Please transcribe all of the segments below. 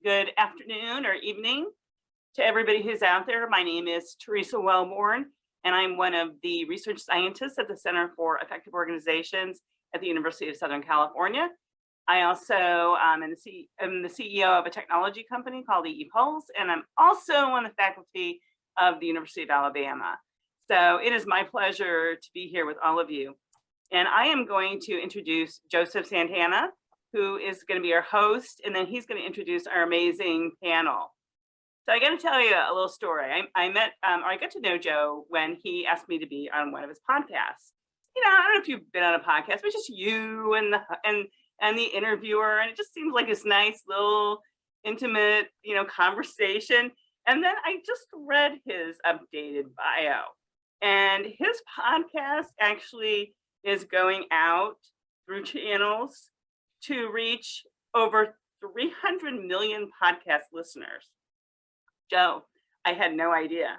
Good afternoon or evening to everybody who's out there. My name is Teresa Wellborn, and I'm one of the research scientists at the Center for Effective Organizations at the University of Southern California. I also am the CEO of a technology company called ePulse, and I'm also on the faculty of the University of Alabama. So it is my pleasure to be here with all of you. And I am going to introduce Joseph Santana, who is going to be our host, and then he's going to introduce our amazing panel. So I got to tell you a little story. I got to know Joe when he asked me to be on one of his podcasts. You know, I don't know if you've been on a podcast, but just you and the interviewer, and it just seems like this nice little intimate, conversation. And then I just read his updated bio, and his podcast actually is going out through channels to reach over 300 million podcast listeners. Joe, I had no idea.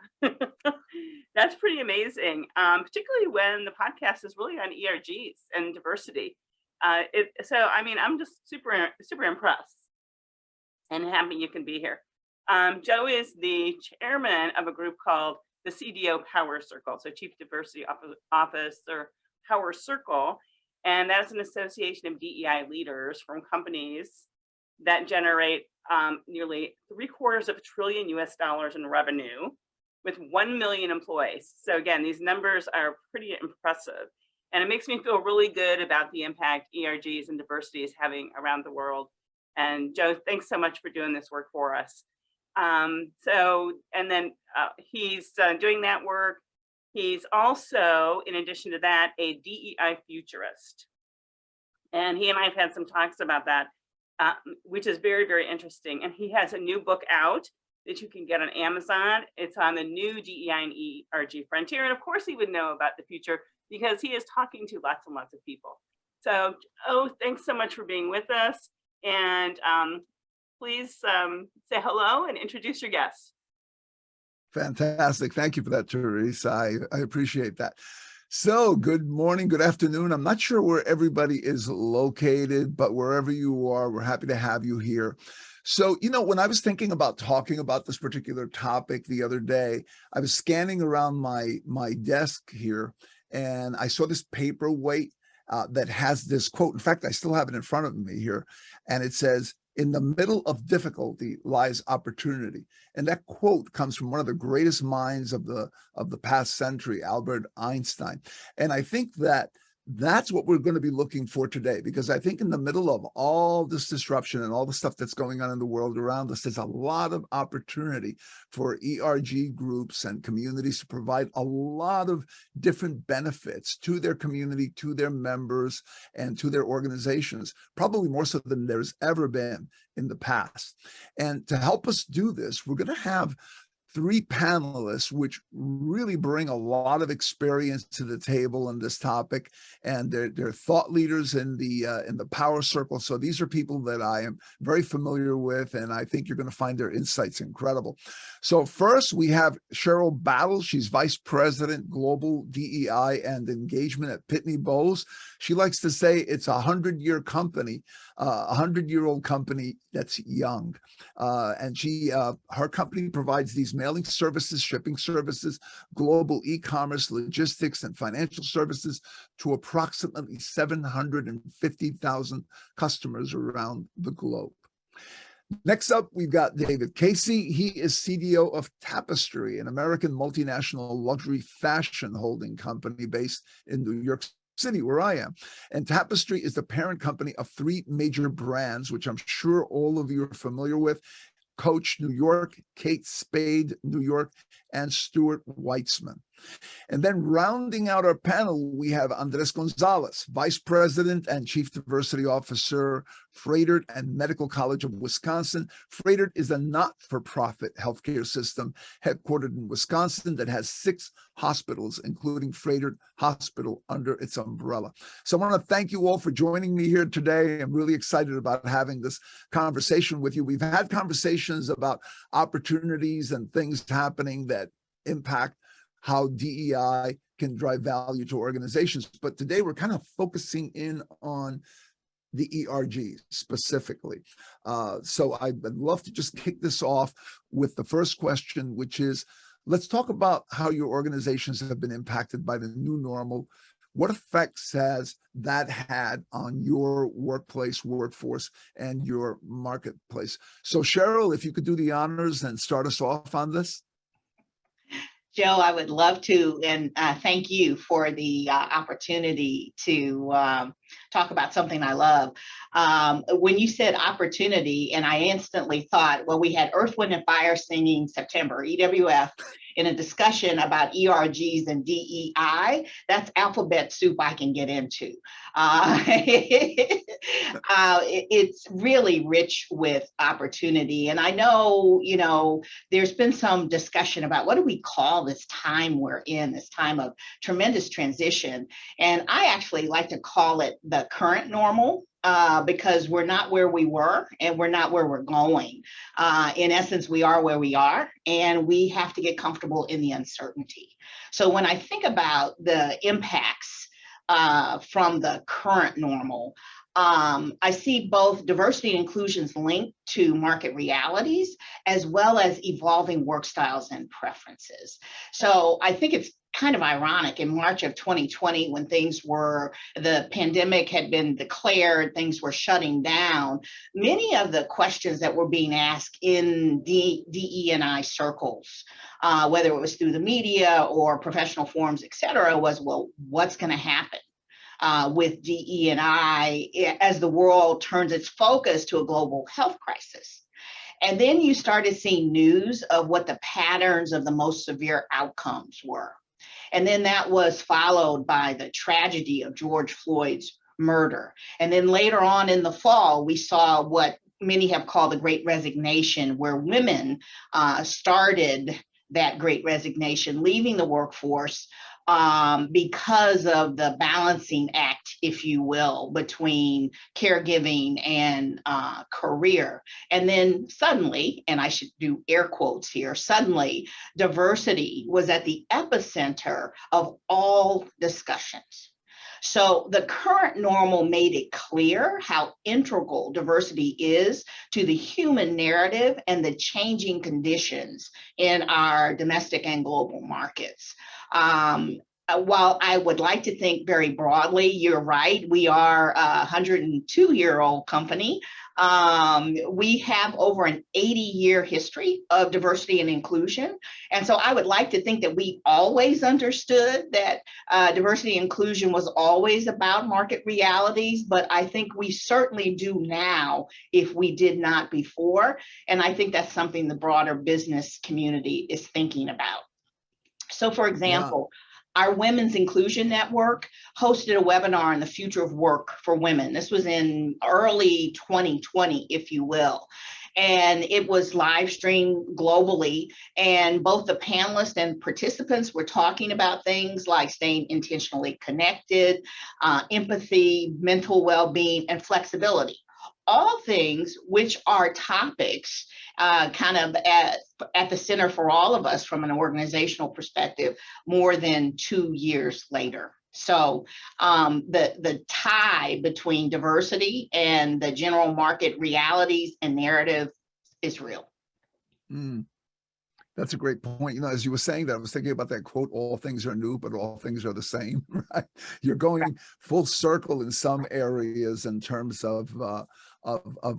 That's pretty amazing, particularly when the podcast is really on ERGs and diversity. I'm just super impressed and happy you can be here. Joe is the chairman of a group called the CDO PowerCircle, so Chief Diversity Officer PowerCircle. And that's an association of DEI leaders from companies that generate nearly $750 billion US in revenue with 1 million employees. So again, these numbers are pretty impressive. And it makes me feel really good about the impact ERGs and diversity is having around the world. And Joe, thanks so much for doing this work for us. He's doing that work. He's also, in addition to that, a DEI futurist. And he and I have had some talks about that, which is very, very interesting. And he has a new book out that you can get on Amazon. It's on the new DEI and ERG frontier. And of course, he would know about the future because he is talking to lots and lots of people. So, thanks so much for being with us. And please say hello and introduce your guests. Fantastic. Thank you for that, Teresa. I appreciate that. So good morning, good afternoon. I'm not sure where everybody is located, but wherever you are, we're happy to have you here. So, when I was thinking about talking about this particular topic the other day, I was scanning around my desk here, and I saw this paperweight that has this quote. In fact, I still have it in front of me here, and it says, "In the middle of difficulty lies opportunity." And that quote comes from one of the greatest minds of the past century, Albert Einstein. And I think that's what we're going to be looking for today, because I think in the middle of all this disruption and all the stuff that's going on in the world around us, there's a lot of opportunity for ERG groups and communities to provide a lot of different benefits to their community, to their members, and to their organizations, probably more so than there's ever been in the past. And to help us do this, we're going to have three panelists, which really bring a lot of experience to the table on this topic, and they're thought leaders in the PowerCircle. So these are people that I am very familiar with, and I think you're going to find their insights incredible. So first, we have Sheryl Battle. She's Vice President, Global DEI and Engagement at Pitney Bowes. She likes to say it's a 100-year company, a 100-year-old company that's young, and her company provides these mailing services, shipping services, global e-commerce, logistics, and financial services to approximately 750,000 customers around the globe. Next up, we've got David Casey. He is CDO of Tapestry, an American multinational luxury fashion holding company based in New York City, where I am. And Tapestry is the parent company of three major brands, which I'm sure all of you are familiar with: Coach New York, Kate Spade New York, and Stuart Weitzman. And then rounding out our panel, we have Andres Gonzalez, Vice President and Chief Diversity Officer, Froedtert and Medical College of Wisconsin. Froedtert is a not-for-profit healthcare system headquartered in Wisconsin that has 6 hospitals, including Froedtert Hospital, under its umbrella. So I want to thank you all for joining me here today. I'm really excited about having this conversation with you. We've had conversations about opportunities and things happening that impact how DEI can drive value to organizations. But today we're kind of focusing in on the ERGs specifically. So I'd love to just kick this off with the first question, which is, let's talk about how your organizations have been impacted by the new normal. What effects has that had on your workplace, workforce, and your marketplace? So Sheryl, if you could do the honors and start us off on this. Joe, I would love to, and thank you for the opportunity to talk about something I love. When you said opportunity, and I instantly thought, well, we had Earth, Wind, and Fire singing September, EWF, in a discussion about ERGs and DEI. That's alphabet soup I can get into. It's really rich with opportunity. And I know, there's been some discussion about what do we call this time we're in, this time of tremendous transition. And I actually like to call it the current normal. Because we're not where we were and we're not where we're going. In essence, we are where we are, and we have to get comfortable in the uncertainty. So when I think about the impacts from the current normal, I see both diversity and inclusions linked to market realities, as well as evolving work styles and preferences. So I think it's kind of ironic in March of 2020, when the pandemic had been declared, things were shutting down, many of the questions that were being asked in DE&I circles, whether it was through the media or professional forums, et cetera, was, well, what's going to happen with DE&I as the world turns its focus to a global health crisis? And then you started seeing news of what the patterns of the most severe outcomes were. And then that was followed by the tragedy of George Floyd's murder. And then later on in the fall, we saw what many have called the Great Resignation, where women started that Great Resignation, leaving the workforce because of the balancing act, if you will, between caregiving and career. And then suddenly, and I should do air quotes here, suddenly diversity was at the epicenter of all discussions. So the current normal made it clear how integral diversity is to the human narrative and the changing conditions in our domestic and global markets. While I would like to think very broadly, you're right, we are a 102-year-old company. We have over an 80-year history of diversity and inclusion. And so I would like to think that we always understood that diversity and inclusion was always about market realities, but I think we certainly do now if we did not before. And I think that's something the broader business community is thinking about. So for example, our Women's Inclusion Network hosted a webinar on the future of work for women. This was in early 2020, if you will. And it was live streamed globally. And both the panelists and participants were talking about things like staying intentionally connected, empathy, mental well-being, and flexibility. All things which are topics kind of at the center for all of us from an organizational perspective more than 2 years later. So the tie between diversity and the general market realities and narrative is real. That's a great point. As you were saying that, I was thinking about that quote, all things are new, but all things are the same, right? You're going full circle in some areas in terms of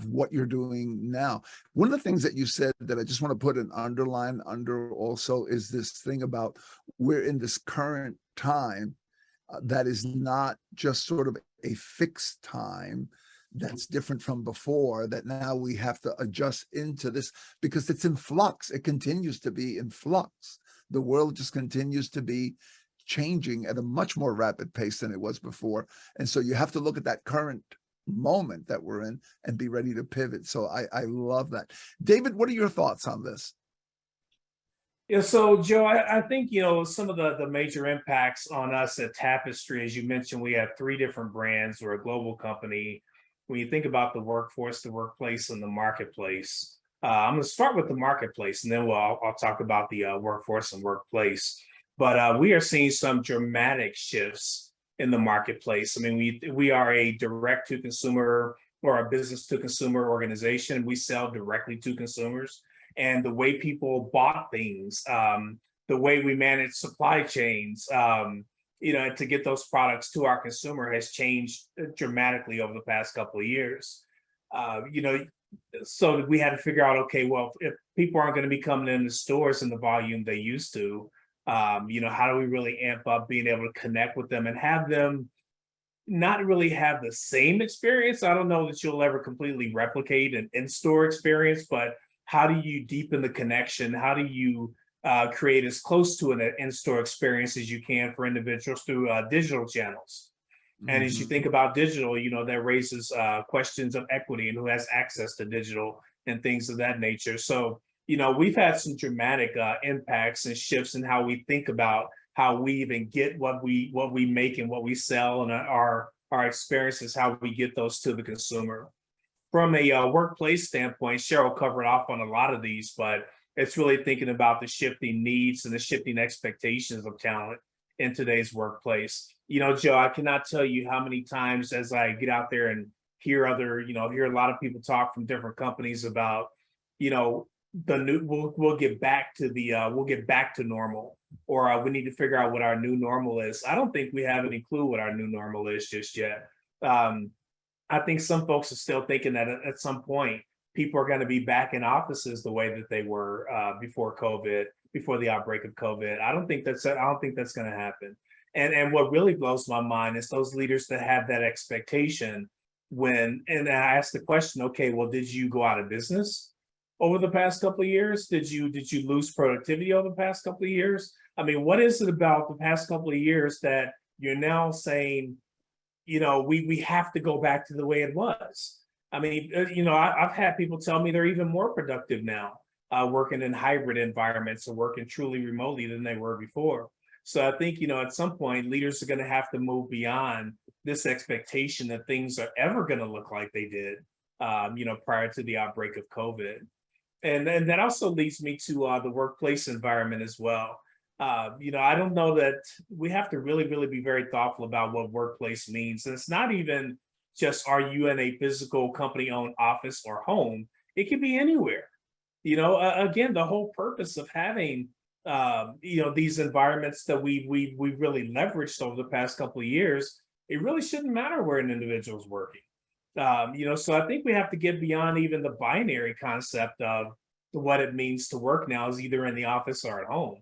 what you're doing now. One of the things that you said that I just want to put an underline under also is this thing about we're in this current time that is not just sort of a fixed time that's different from before, that now we have to adjust into this because it's in flux. It continues to be in flux. The world just continues to be changing at a much more rapid pace than it was before. And so you have to look at that current moment that we're in and be ready to pivot. So I love that. David, what are your thoughts on this? Yeah, so Joe, I think, some of the major impacts on us at Tapestry, as you mentioned, we have 3 different brands. We're a global company. When you think about the workforce, the workplace, and the marketplace, I'm going to start with the marketplace, and then I'll talk about the workforce and workplace. But we are seeing some dramatic shifts in the marketplace. I mean, we are a direct to consumer or a business to consumer organization. We sell directly to consumers, and the way people bought things, the way we manage supply chains, to get those products to our consumer has changed dramatically over the past couple of years. So we had to figure out, okay, well, if people aren't going to be coming in the stores in the volume they used to, how do we really amp up being able to connect with them and have them not really have the same experience? I don't know that you'll ever completely replicate an in-store experience, but how do you deepen the connection? How do you create as close to an in-store experience as you can for individuals through digital channels? And as you think about digital, that raises questions of equity and who has access to digital and things of that nature. So, we've had some dramatic impacts and shifts in how we think about how we even get what we make and what we sell, and our experiences, how we get those to the consumer. From a workplace standpoint, Sheryl covered off on a lot of these, but it's really thinking about the shifting needs and the shifting expectations of talent in today's workplace. Joe, I cannot tell you how many times as I get out there and hear hear a lot of people talk from different companies about, the new, we'll get back to normal, or we need to figure out what our new normal is. I don't think we have any clue what our new normal is just yet. I think some folks are still thinking that at some point people are going to be back in offices the way that they were before COVID, before the outbreak of COVID. I don't think that's going to happen. And what really blows my mind is those leaders that have that expectation and I ask the question, okay, well, did you go out of business over the past couple of years? Did you lose productivity over the past couple of years? I mean, what is it about the past couple of years that you're now saying, we have to go back to the way it was? I mean, I've had people tell me they're even more productive now, working in hybrid environments or working truly remotely than they were before. So I think, at some point, leaders are going to have to move beyond this expectation that things are ever going to look like they did, prior to the outbreak of COVID. And that also leads me to the workplace environment as well. I don't know that we have to really, really be very thoughtful about what workplace means. And it's not even just, are you in a physical company-owned office or home? It can be anywhere. Again, the whole purpose of having these environments that we really leveraged over the past couple of years, it really shouldn't matter where an individual's working. So I think we have to get beyond even the binary concept of what it means to work now is either in the office or at home.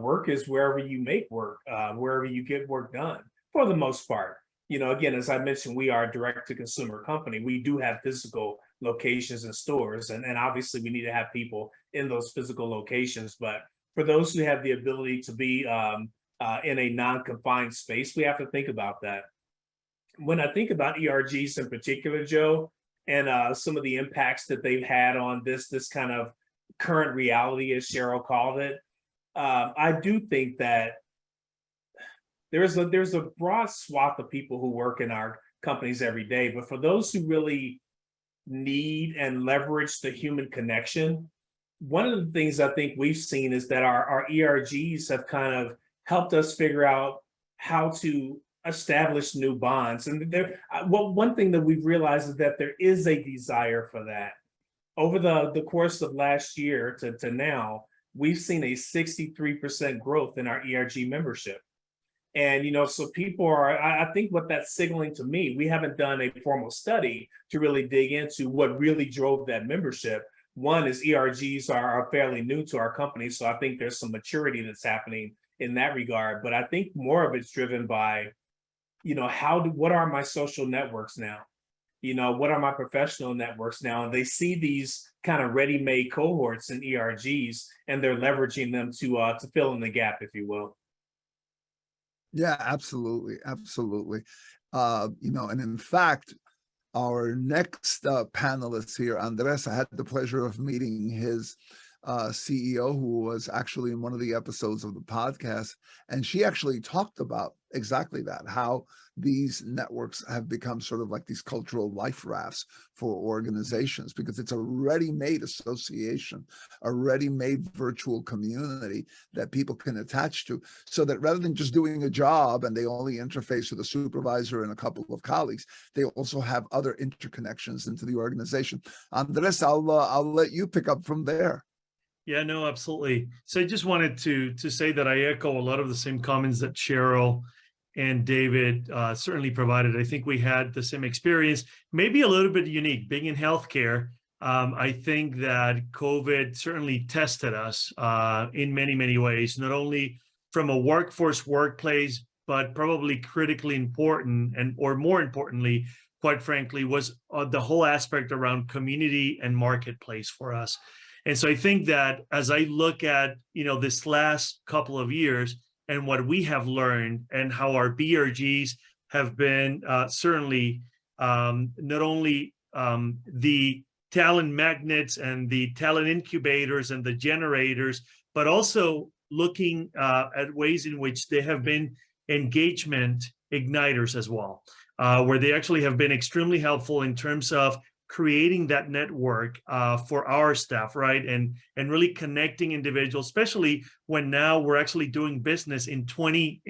Work is wherever you make work, wherever you get work done, for the most part. Again, as I mentioned, we are a direct to consumer company. We do have physical locations and stores, and obviously we need to have people in those physical locations. But for those who have the ability to be in a non-confined space, we have to think about that. When I think about ERGs in particular, Joe, and some of the impacts that they've had on this kind of current reality, as Sheryl called it, I do think that there's a broad swath of people who work in our companies every day, but for those who really need and leverage the human connection, one of the things I think we've seen is that our ERGs have kind of helped us figure out how to establish new bonds. And one thing that we've realized is that there is a desire for that. Over the course of last year to now, we've seen a 63% growth in our ERG membership. And, so people I think what that's signaling to me, we haven't done a formal study to really dig into what really drove that membership. One is ERGs are fairly new to our company, so I think there's some maturity that's happening in that regard. But I think more of it's driven by, what are my social networks now? What are my professional networks now? And they see these kind of ready-made cohorts in ERGs, and they're leveraging them to fill in the gap, if you will. Yeah, absolutely. Absolutely. And in fact, our next panelist here, Andres, I had the pleasure of meeting his CEO, who was actually in one of the episodes of the podcast. And she actually talked about exactly that, how these networks have become sort of like these cultural life rafts for organizations, because it's a ready-made association, a ready-made virtual community that people can attach to, so that rather than just doing a job and they only interface with a supervisor and a couple of colleagues, they also have other interconnections into the organization. Andres, I'll let you pick up from there. Yeah, no, absolutely. So I just wanted to say that I echo a lot of the same comments that Sheryl and David certainly provided. I think we had the same experience, maybe a little bit unique, being in healthcare. I think that COVID certainly tested us in many, many ways, not only from a workplace, but probably critically important, or more importantly, quite frankly, was the whole aspect around community and marketplace for us. And so I think that as I look at, this last couple of years and what we have learned and how our BRGs have been certainly not only the talent magnets and the talent incubators and the generators, but also looking at ways in which they have been engagement igniters as well, where they actually have been extremely helpful in terms of creating that network for our staff, right? And really connecting individuals, especially when now we're actually doing business in 20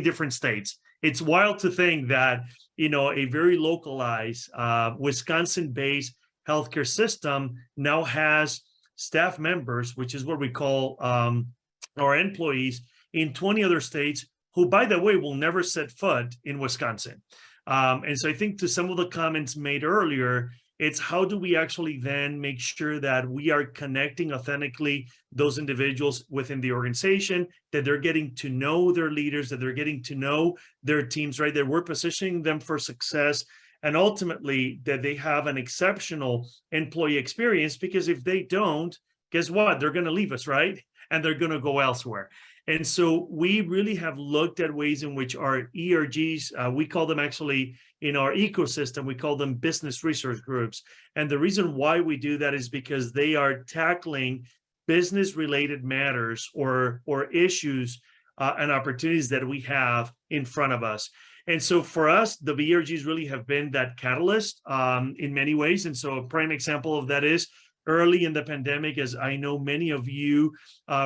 different states. It's wild to think that, a very localized Wisconsin-based healthcare system now has staff members, which is what we call our employees, in 20 other states, who, by the way, will never set foot in Wisconsin. And so I think to some of the comments made earlier, it's how do we actually then make sure that we are connecting authentically those individuals within the organization, that they're getting to know their leaders, that they're getting to know their teams, right? That we're positioning them for success, and ultimately that they have an exceptional employee experience, because if they don't, guess what? They're going to leave us, right? And they're going to go elsewhere. And so we really have looked at ways in which our ERGs, we call them actually in our ecosystem, we call them business resource groups. And the reason why we do that is because they are tackling business related matters or issues and opportunities that we have in front of us. And so for us, the ERGs really have been that catalyst in many ways. And so a prime example of that is early in the pandemic, as I know many of you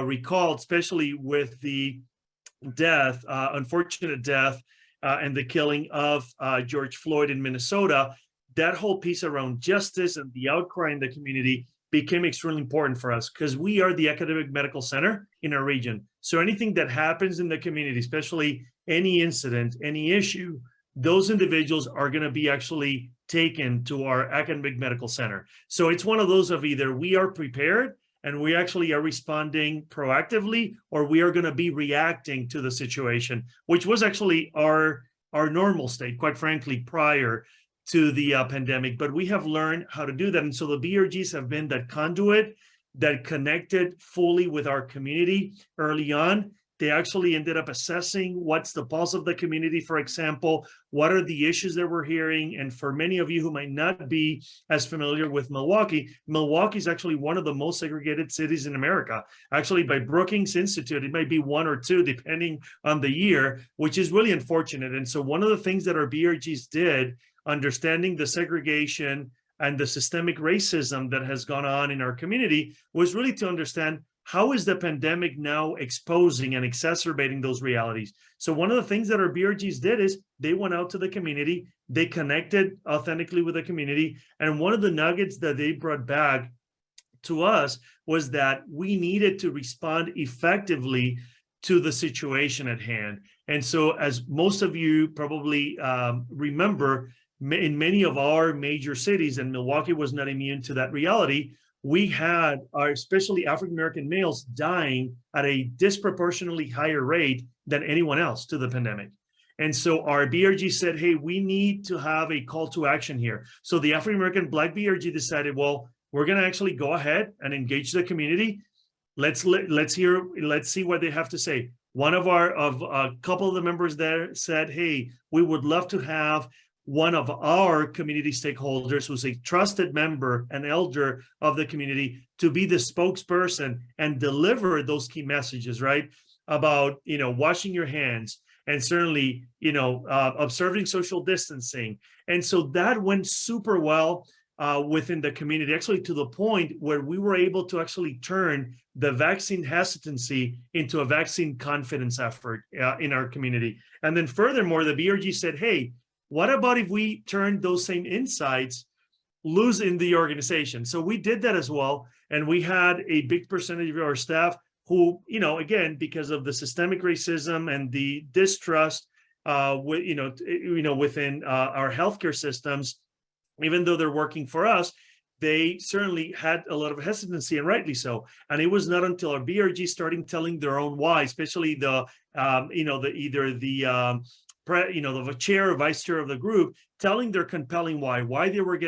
recall, especially with the death, unfortunate death, and the killing of George Floyd in Minnesota, that whole piece around justice and the outcry in the community became extremely important for us, because we are the academic medical center in our region. So anything that happens in the community, especially any incident, any issue, those individuals are going to be actually taken to our academic medical center. So it's one of those of either we are prepared and we actually are responding proactively, or we are going to be reacting to the situation, which was actually our normal state, quite frankly, prior to the pandemic. But we have learned how to do that. And so the BRGs have been that conduit that connected fully with our community early on. They actually ended up assessing what's the pulse of the community, for example, what are the issues that we're hearing? And for many of you who might not be as familiar with Milwaukee, Milwaukee is actually one of the most segregated cities in America. Actually, by Brookings Institute, it might be one or two, depending on the year, which is really unfortunate. And so one of the things that our BRGs did, understanding the segregation and the systemic racism that has gone on in our community, was really to understand, how is the pandemic now exposing and exacerbating those realities? So one of the things that our BRGs did is they went out to the community, they connected authentically with the community. And one of the nuggets that they brought back to us was that we needed to respond effectively to the situation at hand. And so, as most of you probably remember, in many of our major cities, and Milwaukee was not immune to that reality, we had our, especially African-American males, dying at a disproportionately higher rate than anyone else to the pandemic. And so our BRG said, hey, we need to have a call to action here. So the African-American Black BRG decided, well, we're going to actually go ahead and engage the community. Let's see what they have to say. One of a couple of the members there said, hey, we would love to have one of our community stakeholders, who's a trusted member, an elder of the community, to be the spokesperson and deliver those key messages, right? About, washing your hands and certainly, observing social distancing. And so that went super well within the community, actually to the point where we were able to actually turn the vaccine hesitancy into a vaccine confidence effort in our community. And then furthermore, the BRG said, hey, what about if we turn those same insights loose in the organization? So we did that as well. And we had a big percentage of our staff who, again, because of the systemic racism and the distrust, within our healthcare systems, even though they're working for us, they certainly had a lot of hesitancy, and rightly so. And it was not until our BRG started telling their own why, especially the chair or vice chair of the group, telling their compelling why they were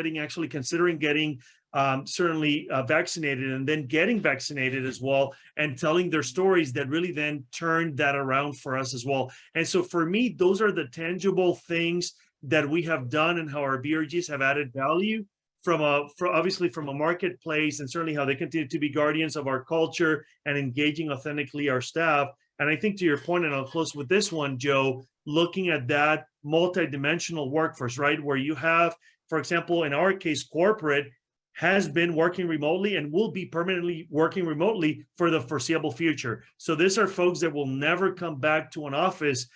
considering getting vaccinated, and then getting vaccinated as well, and telling their stories that really then turned that around for us as well. And so for me, those are the tangible things that we have done, and how our BRGs have added value obviously from a marketplace, and certainly how they continue to be guardians of our culture and engaging authentically our staff. And I think to your point, and I'll close with this one, Joe, looking at that multidimensional workforce, right? Where you have, for example, in our case, corporate has been working remotely and will be permanently working remotely for the foreseeable future. So these are folks that will never come back to an office,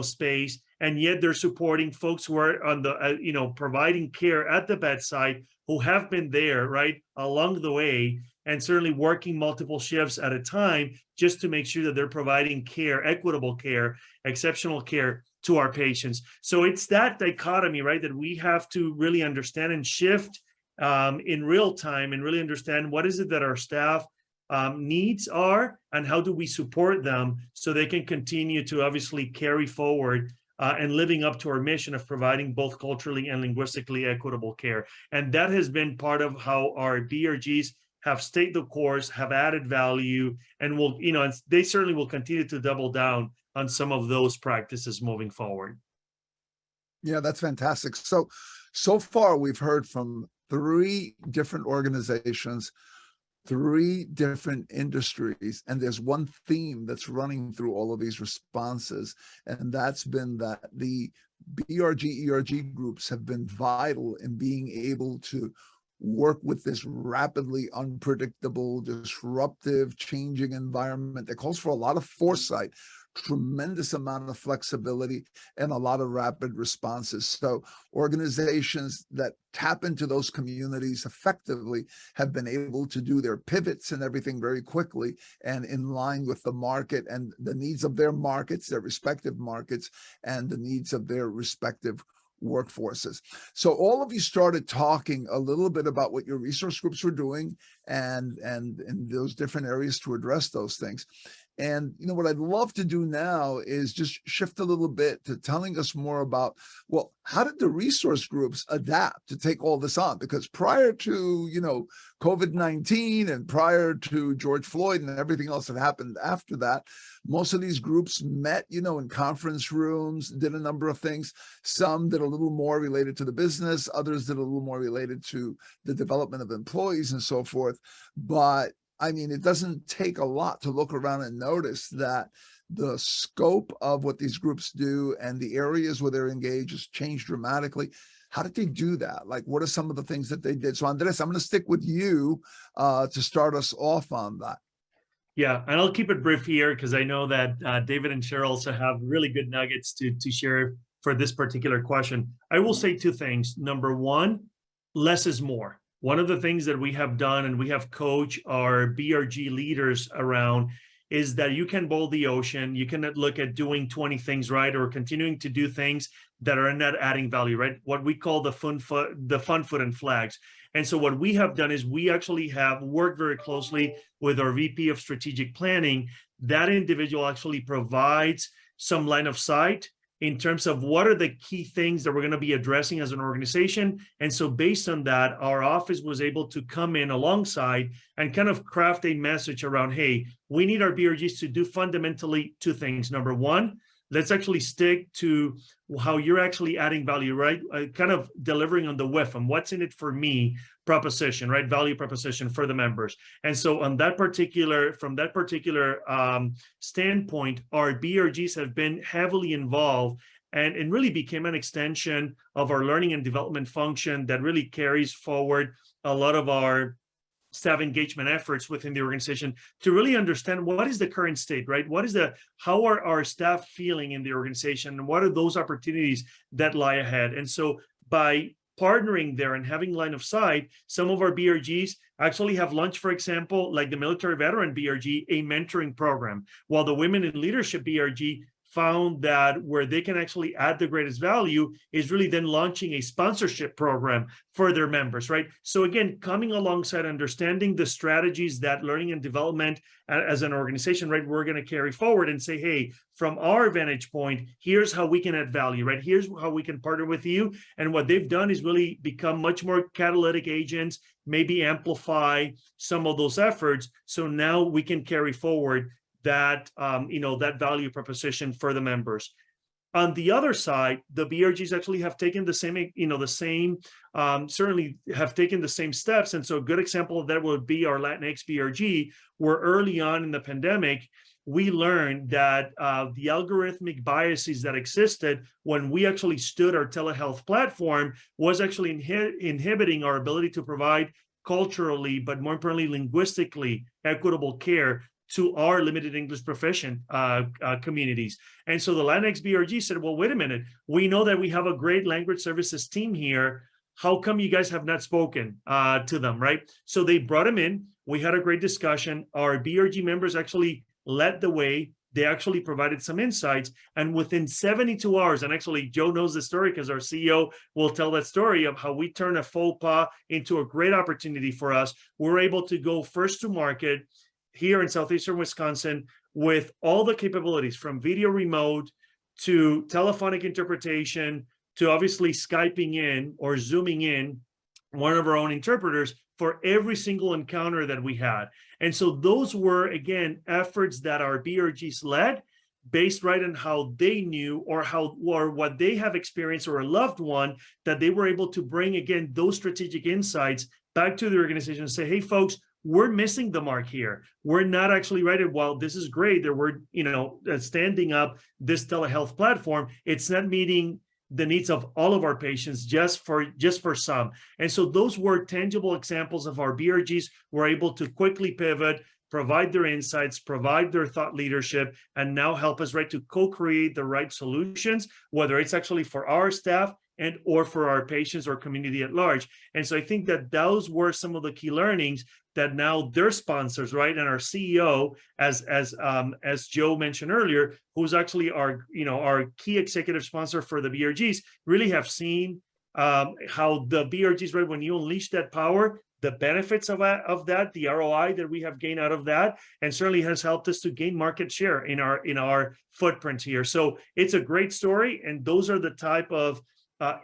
space, and yet they're supporting folks who are on the, providing care at the bedside, who have been there, right, along the way, and certainly working multiple shifts at a time just to make sure that they're providing care, equitable care, exceptional care to our patients. So it's that dichotomy, right, that we have to really understand and shift in real time, and really understand what is it that our staff needs are, and how do we support them so they can continue to obviously carry forward and living up to our mission of providing both culturally and linguistically equitable care. And that has been part of how our BRGs have stayed the course, have added value, and will, they certainly will continue to double down on some of those practices moving forward. Yeah, that's fantastic. So far we've heard from 3 different organizations, 3 different industries, and there's one theme that's running through all of these responses, and that's been that the BRG, ERG groups have been vital in being able to work with this rapidly unpredictable, disruptive, changing environment that calls for a lot of foresight, tremendous amount of flexibility, and a lot of rapid responses. So organizations that tap into those communities effectively have been able to do their pivots and everything very quickly and in line with the market and the needs of their markets, their respective markets, and the needs of their respective workforces. So all of you started talking a little bit about what your resource groups were doing and in those different areas to address those things. And what I'd love to do now is just shift a little bit to telling us more about, well, how did the resource groups adapt to take all this on? Because prior to, COVID-19 and prior to George Floyd and everything else that happened after that, most of these groups met, in conference rooms, did a number of things. Some did a little more related to the business, others did a little more related to the development of employees and so forth. But I mean, it doesn't take a lot to look around and notice that the scope of what these groups do and the areas where they're engaged has changed dramatically. How did they do that? Like, what are some of the things that they did? So Andres, I'm going to stick with you to start us off on that. Yeah, and I'll keep it brief here because I know that David and Sheryl also have really good nuggets to share for this particular question. I will say 2 things. Number 1, less is more. One of the things that we have done and we have coached our BRG leaders around is that you can boil the ocean. You cannot look at doing 20 things right or continuing to do things that are not adding value, right? What we call the fun foot and flags. And so what we have done is we actually have worked very closely with our VP of strategic planning. That individual actually provides some line of sight in terms of what are the key things that we're going to be addressing as an organization. And so based on that, our office was able to come in alongside and kind of craft a message around, hey, we need our BRGs to do fundamentally 2 things. Number 1, let's actually stick to how you're actually adding value, right? Kind of delivering on the WIF and what's in it for me proposition, right? Value proposition for the members. And so on that particular, from that particular standpoint, our BRGs have been heavily involved and really became an extension of our learning and development function that really carries forward a lot of our staff engagement efforts within the organization to really understand what is the current state, right? How are our staff feeling in the organization, and what are those opportunities that lie ahead? And so by partnering there and having line of sight, some of our BRGs actually have launched, for example, like the military veteran BRG, a mentoring program, while the women in leadership BRG found that where they can actually add the greatest value is really then launching a sponsorship program for their members, right? So again, coming alongside understanding the strategies that learning and development as an organization, right, we're going to carry forward and say, hey, from our vantage point, here's how we can add value, right? Here's how we can partner with you. And what they've done is really become much more catalytic agents, maybe amplify some of those efforts. So now we can carry forward that that value proposition for the members. On the other side, the BRGs actually have taken certainly have taken the same steps. And so a good example of that would be our Latinx BRG, where early on in the pandemic, we learned that the algorithmic biases that existed when we actually stood our telehealth platform was actually inhibiting our ability to provide culturally, but more importantly, linguistically equitable care to our limited English proficient communities. And so the Latinx BRG said, well, wait a minute, we know that we have a great language services team here. How come you guys have not spoken to them, right? So they brought them in. We had a great discussion. Our BRG members actually led the way. They actually provided some insights. And within 72 hours, and actually Joe knows the story because our CEO will tell that story of how we turn a faux pas into a great opportunity for us. We're able to go first to market here in southeastern Wisconsin with all the capabilities from video remote to telephonic interpretation to obviously Skyping in or Zooming in one of our own interpreters for every single encounter that we had. And so those were, again, efforts that our BRGs led based right on how they knew or what they have experienced or a loved one that they were able to bring, again, those strategic insights back to the organization and say, hey, folks, we're missing the mark here. We're not actually right. Well, this is great that we're, standing up this telehealth platform. It's not meeting the needs of all of our patients, just for some. And so those were tangible examples of our BRGs were able to quickly pivot, provide their insights, provide their thought leadership, and now help us to co-create the right solutions, whether it's actually for our staff and or for our patients or community at large. And so I think that those were some of the key learnings that now their sponsors, right, and our CEO, as Joe mentioned earlier, who's actually our key executive sponsor for the BRGs, really have seen how the BRGs, right, when you unleash that power, the benefits of that, the ROI that we have gained out of that, and certainly has helped us to gain market share in our footprint here. So it's a great story, and those are the type of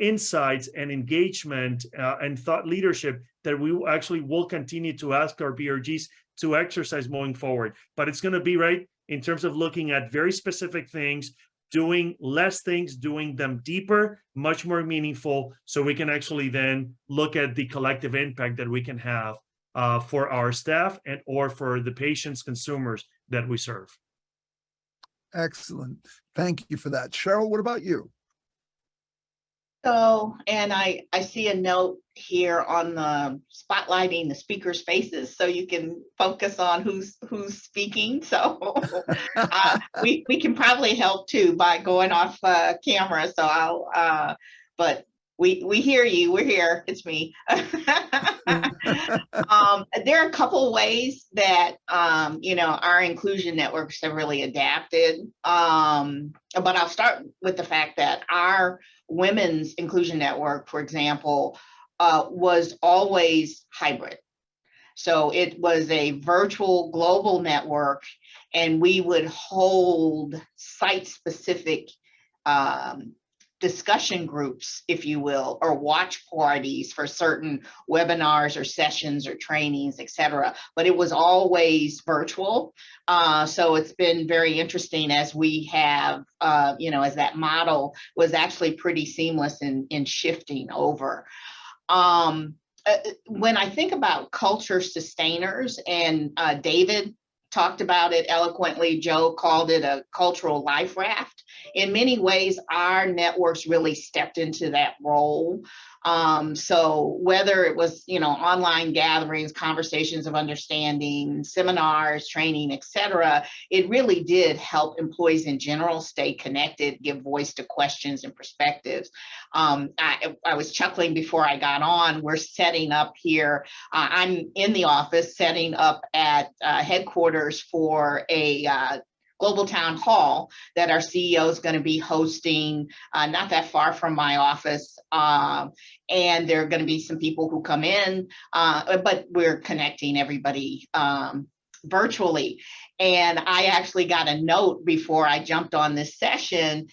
insights and engagement and thought leadership that we actually will continue to ask our BRGs to exercise moving forward. But it's going to be right in terms of looking at very specific things, doing less things, doing them deeper, much more meaningful, so we can actually then look at the collective impact that we can have for our staff and or for the patients, consumers that we serve. Excellent. Thank you for that. Sheryl, what about you? So, and I see a note here on the spotlighting the speakers' faces so you can focus on who's speaking. So we can probably help too by going off camera. So but we hear you. We're here. It's me. There are a couple ways that our inclusion networks have really adapted. But I'll start with the fact that our women's inclusion network, for example, was always hybrid. So it was a virtual global network, and we would hold site-specific discussion groups, if you will, or watch parties for certain webinars or sessions or trainings, et cetera. But it was always virtual. So it's been very interesting as we have, as that model was actually pretty seamless in shifting over. When I think about culture sustainers, and David talked about it eloquently, Joe called it a cultural life raft. In many ways, our networks really stepped into that role. So whether it was, online gatherings, conversations of understanding, seminars, training, et cetera, it really did help employees in general stay connected, give voice to questions and perspectives. I was chuckling before I got on. We're setting up here. I'm in the office setting up at headquarters for a global town hall that our CEO is going to be hosting not that far from my office. And there are going to be some people who come in, but we're connecting everybody virtually. And I actually got a note before I jumped on this session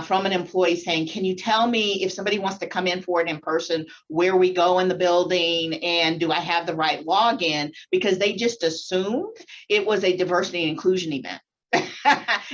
from an employee saying, can you tell me if somebody wants to come in for it in person, where we go in the building, and do I have the right login? Because they just assumed it was a diversity and inclusion event.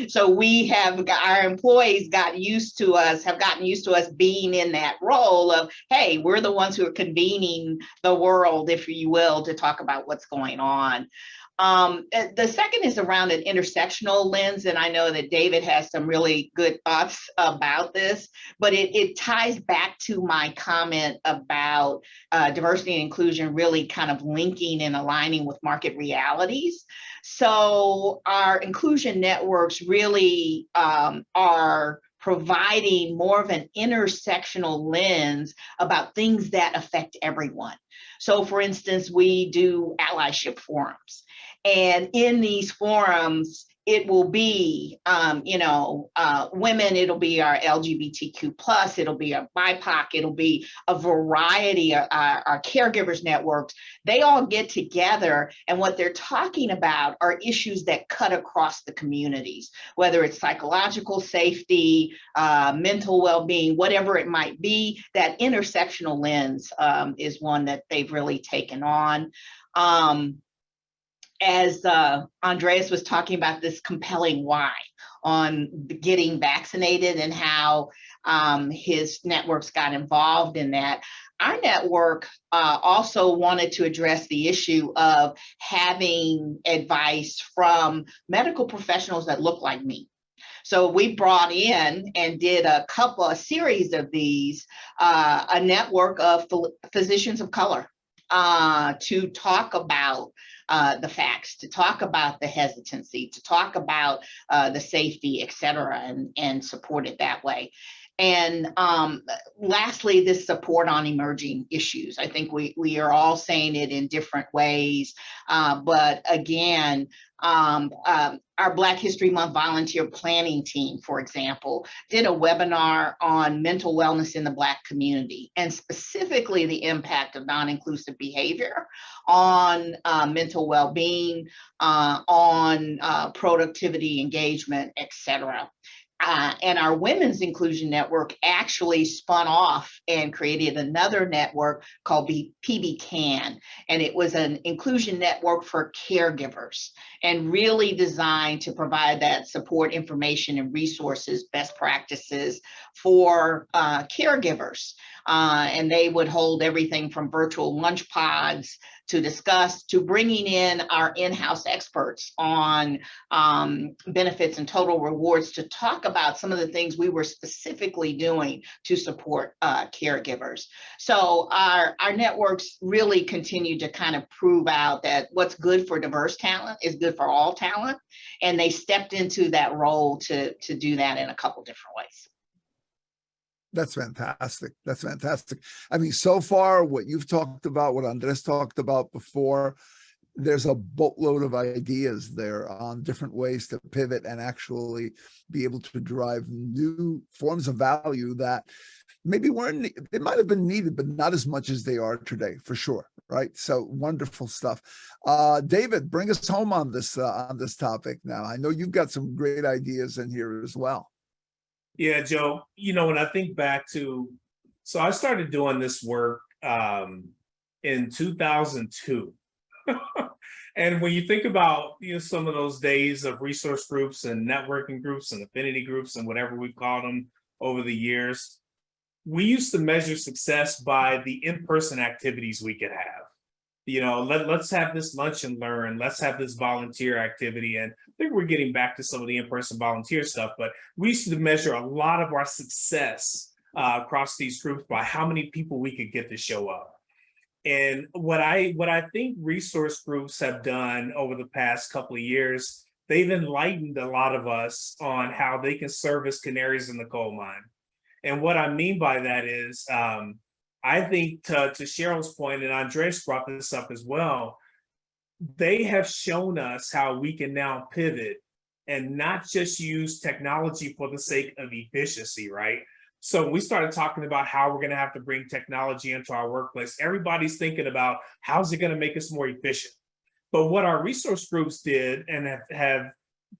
So our employees have gotten used to us being in that role of, hey, we're the ones who are convening the world, if you will, to talk about what's going on. The second is around an intersectional lens, and I know that David has some really good thoughts about this, but it ties back to my comment about diversity and inclusion really kind of linking and aligning with market realities. So our inclusion networks really are providing more of an intersectional lens about things that affect everyone. So for instance, we do allyship forums. And in these forums, it will be, women, it'll be our LGBTQ+, it'll be our BIPOC, it'll be a variety of our caregivers networks. They all get together, and what they're talking about are issues that cut across the communities, whether it's psychological safety, mental well-being, whatever it might be. That intersectional lens is one that they've really taken on. As Andreas was talking about this compelling why on getting vaccinated and how his networks got involved in that, our network also wanted to address the issue of having advice from medical professionals that look like me. So we brought in and did a series of these, a network of physicians of color to talk about the facts, to talk about the hesitancy, to talk about the safety, et cetera, and support it that way. And lastly, this support on emerging issues. I think we are all saying it in different ways, but again, our Black History Month volunteer planning team, for example, did a webinar on mental wellness in the Black community, and specifically the impact of non-inclusive behavior on mental well-being, on productivity, engagement, et cetera. And our Women's Inclusion Network actually spun off and created another network called PBCAN. And it was an inclusion network for caregivers, and really designed to provide that support, information, and resources, best practices for caregivers. And they would hold everything from virtual lunch pods to bringing in our in-house experts on benefits and total rewards to talk about some of the things we were specifically doing to support caregivers. So our networks really continue to kind of prove out that what's good for diverse talent is good for all talent. And they stepped into that role to do that in a couple different ways. That's fantastic. That's fantastic. I mean, so far, what you've talked about, what Andres talked about before, there's a boatload of ideas there on different ways to pivot and actually be able to drive new forms of value that maybe they might have been needed, but not as much as they are today, for sure. Right. So wonderful stuff. David, bring us home on this topic now. I know you've got some great ideas in here as well. Yeah, Joe, when I think back to, so I started doing this work in 2002. And when you think about some of those days of resource groups and networking groups and affinity groups and whatever we called them over the years, we used to measure success by the in-person activities we could have. Let's have this lunch and learn, let's have this volunteer activity. And I think we're getting back to some of the in-person volunteer stuff, but we used to measure a lot of our success across these groups by how many people we could get to show up. And what I think resource groups have done over the past couple of years, they've enlightened a lot of us on how they can serve as canaries in the coal mine. And what I mean by that is, I think to Sheryl's point, and Andres brought this up as well, they have shown us how we can now pivot and not just use technology for the sake of efficiency, right? So we started talking about how we're going to have to bring technology into our workplace. Everybody's thinking about how's it going to make us more efficient. But what our resource groups did and have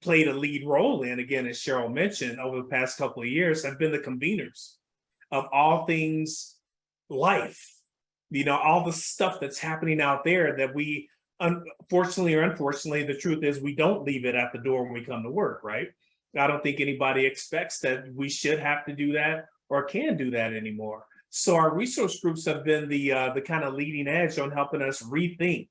played a lead role in, again, as Sheryl mentioned, over the past couple of years, have been the conveners of all things life, all the stuff that's happening out there that we, unfortunately or unfortunately, the truth is we don't leave it at the door when we come to work, right? I don't think anybody expects that we should have to do that or can do that anymore. So our resource groups have been the kind of leading edge on helping us rethink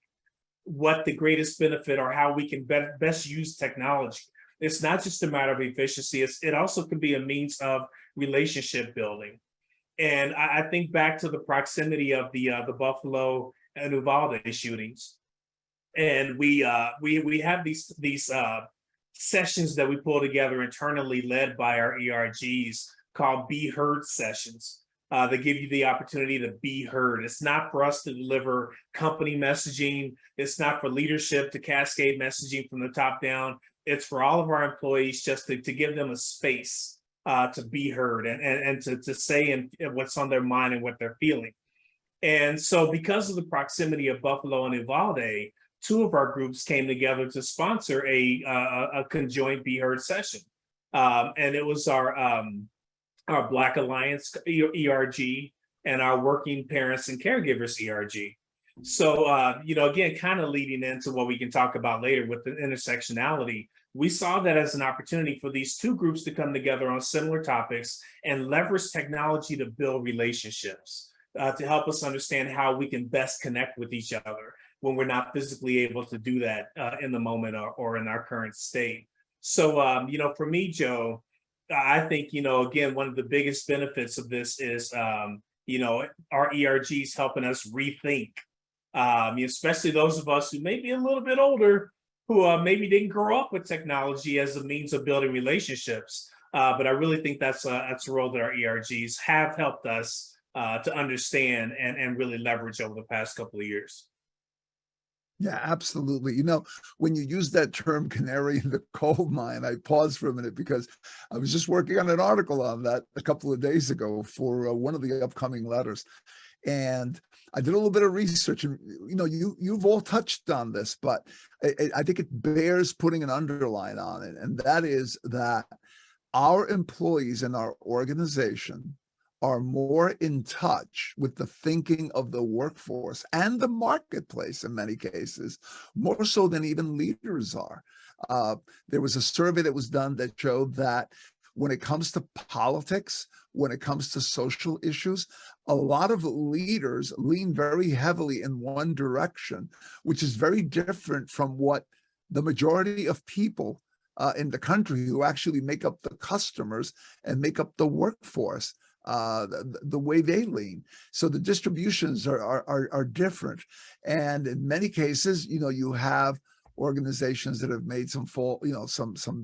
what the greatest benefit or how we can best use technology. It's not just a matter of efficiency. It also can be a means of relationship building. And I think back to the proximity of the Buffalo and Uvalde shootings, and we have these sessions that we pull together internally, led by our ERGs, called Be Heard sessions. That give you the opportunity to be heard. It's not for us to deliver company messaging. It's not for leadership to cascade messaging from the top down. It's for all of our employees just to give them a space to be heard and to say what's on their mind and what they're feeling. And so because of the proximity of Buffalo and Uvalde, two of our groups came together to sponsor a conjoined Be Heard session. And it was our Black Alliance ERG and our Working Parents and Caregivers ERG. So, again, kind of leading into what we can talk about later with the intersectionality, we saw that as an opportunity for these two groups to come together on similar topics and leverage technology to build relationships, to help us understand how we can best connect with each other when we're not physically able to do that in the moment or in our current state. So, for me, Joe, I think, again, one of the biggest benefits of this is, our ERGs helping us rethink, especially those of us who may be a little bit older, who maybe didn't grow up with technology as a means of building relationships. But I really think that's a role that our ERGs have helped us to understand and really leverage over the past couple of years. Yeah, absolutely. When you use that term canary in the coal mine, I paused for a minute because I was just working on an article on that a couple of days ago for one of the upcoming letters. And I did a little bit of research, and you've all touched on this, but I think it bears putting an underline on it. And that is that our employees in our organization are more in touch with the thinking of the workforce and the marketplace in many cases, more so than even leaders are. There was a survey that was done that showed that when it comes to politics, when it comes to social issues, a lot of leaders lean very heavily in one direction, which is very different from what the majority of people in the country who actually make up the customers and make up the workforce, the way they lean. So the distributions are different. And in many cases, you have organizations that have made some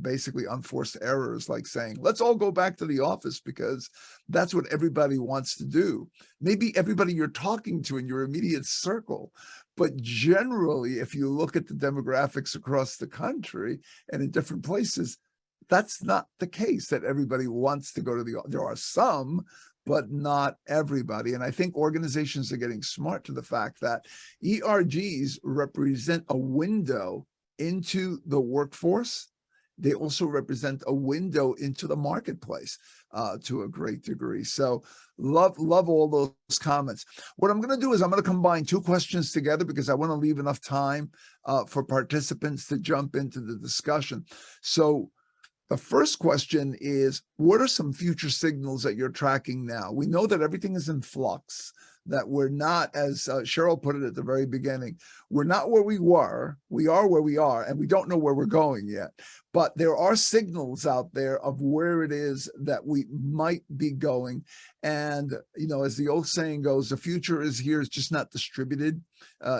basically unforced errors, like saying, let's all go back to the office because that's what everybody wants to do. Maybe everybody you're talking to in your immediate circle. But generally, if you look at the demographics across the country and in different places, that's not the case, that everybody wants to go to the office. There are some, but not everybody. And I think organizations are getting smart to the fact that ERGs represent a window into the workforce they also represent a window into the marketplace to a great degree. So love all those comments. What I'm going to do is I'm going to combine two questions together because I want to leave enough time for participants to jump into the discussion. So the first question is, what are some future signals that you're tracking now? We know that everything is in flux, that we're not, as Sheryl put it at the very beginning, we're not where we were, we are where we are, and we don't know where we're going yet. But there are signals out there of where it is that we might be going. And, you know, as the old saying goes, the future is here, it's just not distributed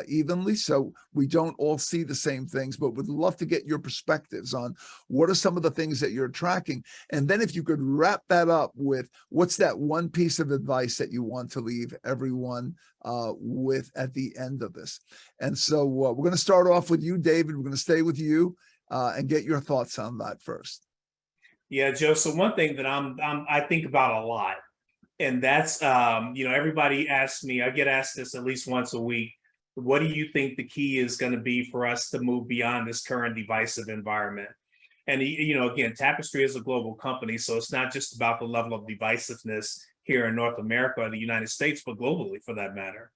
evenly. So we don't all see the same things, but would love to get your perspectives on what are some of the things that you're tracking. And then if you could wrap that up with what's that one piece of advice that you want to leave everyone with at the end of this. And so we're going to start off with you, David. We're going to stay with you and get your thoughts on that first. Yeah, Joe. So one thing that I think about a lot, and that's you know, everybody asks me, I get asked this at least once a week, what do you think the key is going to be for us to move beyond this current divisive environment? And you know, again, Tapestry is a global company, so it's not just about the level of divisiveness here in North America or the United States, but globally for that matter.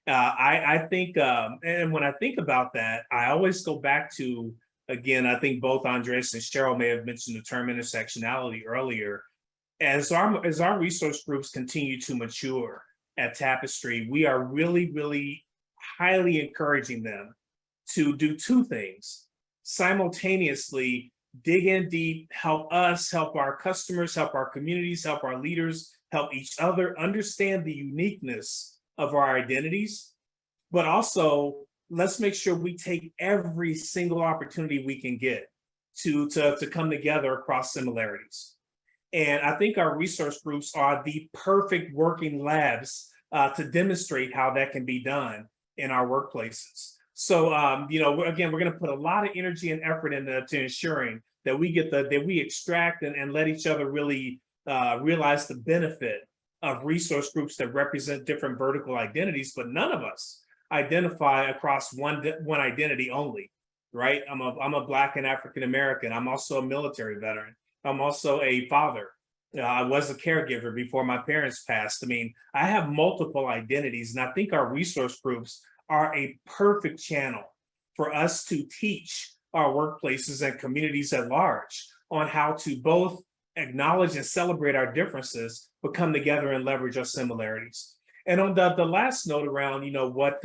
I think, and when I think about that, I always go back to, again, I think both Andres and Sheryl may have mentioned the term intersectionality earlier. As our resource groups continue to mature at Tapestry, we are really, really highly encouraging them to do two things: simultaneously dig in deep, help us, help our customers, help our communities, help our leaders, help each other understand the uniqueness of our identities, but also let's make sure we take every single opportunity we can get to come together across similarities. And I think our resource groups are the perfect working labs to demonstrate how that can be done in our workplaces. So, you know, again, we're going to put a lot of energy and effort into ensuring that we get that we extract and let each other really realize the benefit of resource groups that represent different vertical identities, but none of us identify across one identity only, right? I'm a Black and African American. I'm also a military veteran. I'm also a father. I was a caregiver before my parents passed. I mean, I have multiple identities, and I think our resource groups are a perfect channel for us to teach our workplaces and communities at large on how to both acknowledge and celebrate our differences, but come together and leverage our similarities. And on the last note around, you know, what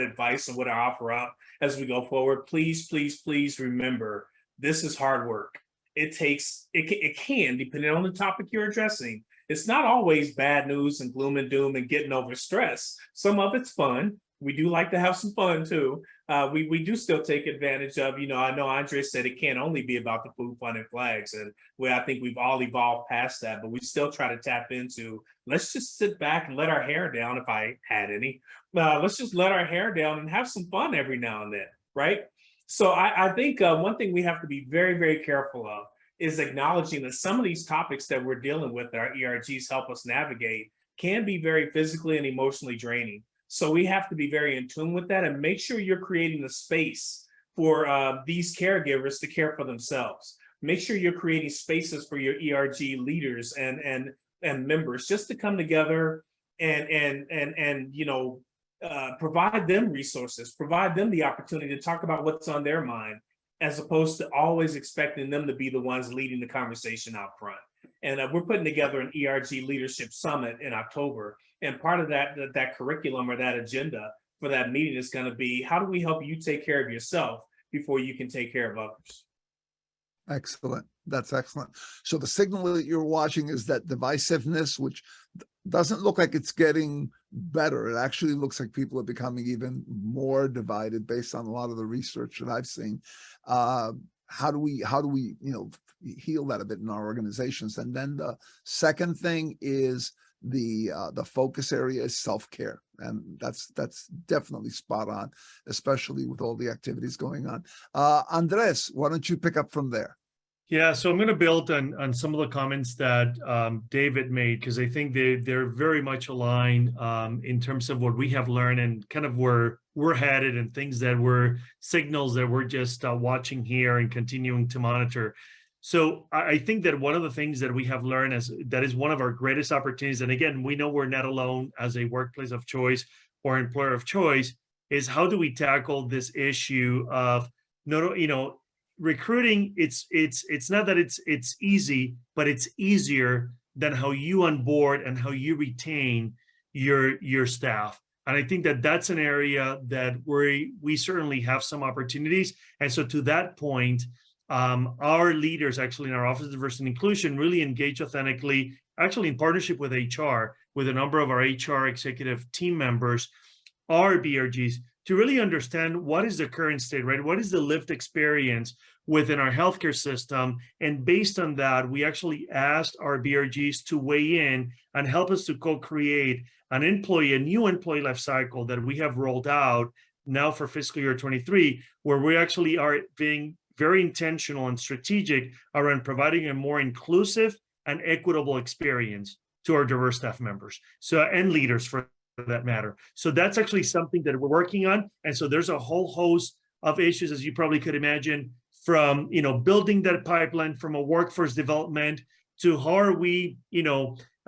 advice and what I offer up as we go forward, please remember, this is hard work. It can, depending on the topic you're addressing. It's not always bad news and gloom and doom and getting over stress. Some of it's fun. We do like to have some fun too. We do still take advantage of, you know, I know Andre said it can't only be about the food, fun, and flags. And I think we've all evolved past that, but we still try to tap into, let's just sit back and let our hair down, if I had any. Let's just let our hair down and have some fun every now and then, right? So I think one thing we have to be very, very careful of is acknowledging that some of these topics that we're dealing with, our ERGs help us navigate, can be very physically and emotionally draining. So we have to be very in tune with that and make sure you're creating the space for these caregivers to care for themselves. Make sure you're creating spaces for your ERG leaders and members just to come together and you know, provide them resources, provide them the opportunity to talk about what's on their mind, as opposed to always expecting them to be the ones leading the conversation out front. And we're putting together an ERG Leadership Summit in October. And part of that curriculum or that agenda for that meeting is going to be, how do we help you take care of yourself before you can take care of others? Excellent. That's excellent. So the signal that you're watching is that divisiveness, which doesn't look like it's getting better. It actually looks like people are becoming even more divided based on a lot of the research that I've seen. How do we, you know, heal that a bit in our organizations? And then the second thing is the focus area is self-care. And that's definitely spot on, especially with all the activities going on. Andres, why don't you pick up from there? Yeah, so I'm going to build on some of the comments that David made, because I think they're very much aligned in terms of what we have learned and kind of where we're headed and things that were signals that we're just watching here and continuing to monitor. So I think that one of the things that we have learned that is one of our greatest opportunities, and again, we know we're not alone as a workplace of choice or employer of choice, is how do we tackle this issue of recruiting. It's not that it's easy, but it's easier than how you onboard and how you retain your staff. And I think that that's an area that we certainly have some opportunities. And so to that point, our leaders actually in our Office of Diversity and Inclusion really engage authentically, actually in partnership with HR, with a number of our HR executive team members, our BRGs, to really understand what is the current state, right? What is the lived experience within our healthcare system? And based on that, we actually asked our BRGs to weigh in and help us to co-create a new employee life cycle that we have rolled out now for fiscal year 23, where we actually are being very intentional and strategic around providing a more inclusive and equitable experience to our diverse staff members, and leaders for that matter. So that's actually something that we're working on. And so there's a whole host of issues, as you probably could imagine, from building that pipeline from a workforce development to how are we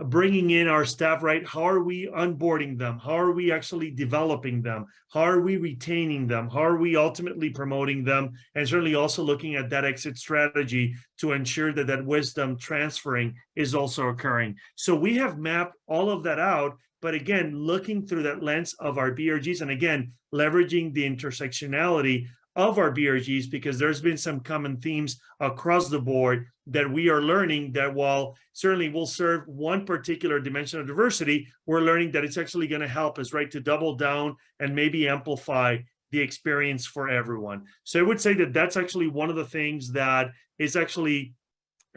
bringing in our staff, right? How are we onboarding them? How are we actually developing them? How are we retaining them? How are we ultimately promoting them? And certainly also looking at that exit strategy to ensure that that wisdom transferring is also occurring. So we have mapped all of that out, but again, looking through that lens of our BRGs, and again, leveraging the intersectionality of our BRGs, because there's been some common themes across the board that we are learning that while certainly will serve one particular dimension of diversity, we're learning that it's actually going to help us, right, to double down and maybe amplify the experience for everyone. So I would say that that's actually one of the things that is actually